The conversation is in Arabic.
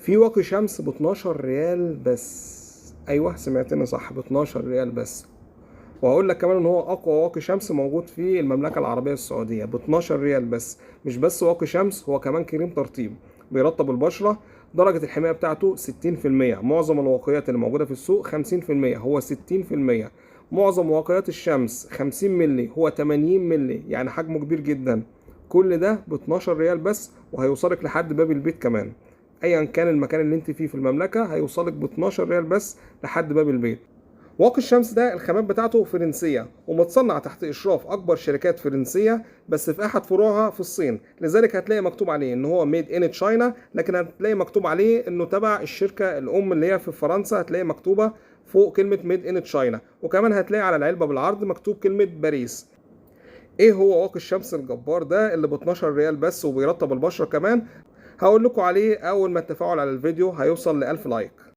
في واقي شمس ب 12 ريال بس. ايوه سمعتني صح، ب 12 ريال بس. وهقول لك كمان ان هو اقوى واقي شمس موجود في المملكه العربيه السعوديه ب 12 ريال بس. مش بس واقي شمس، هو كمان كريم ترطيب بيرطب البشره. درجه الحمايه بتاعته 60%. معظم الواقيات اللي موجوده في السوق 50%، هو 60%. معظم واقيات الشمس 50 مللي، هو 80 مللي، يعني حجمه كبير جدا. كل ده ب 12 ريال بس، وهيوصلك لحد باب البيت كمان. ايا كان المكان اللي انت فيه في المملكه هيوصلك ب 12 ريال بس لحد باب البيت. واقي الشمس ده الخامات بتاعته فرنسيه، ومتصنع تحت اشراف اكبر شركات فرنسيه، بس في احد فروعها في الصين. لذلك هتلاقي مكتوب عليه ان هو ميد ان تشاينا، لكن هتلاقي مكتوب عليه انه تبع الشركه الام اللي هي في فرنسا. هتلاقي مكتوبه فوق كلمه ميد ان تشاينا، وكمان هتلاقي على العلبه بالعرض مكتوب كلمه باريس. ايه هو واقي الشمس الجبار ده اللي ب 12 ريال بس وبيرطب البشره كمان؟ هقول لكم عليه اول ما التفاعل على الفيديو هيوصل ل 1000 لايك.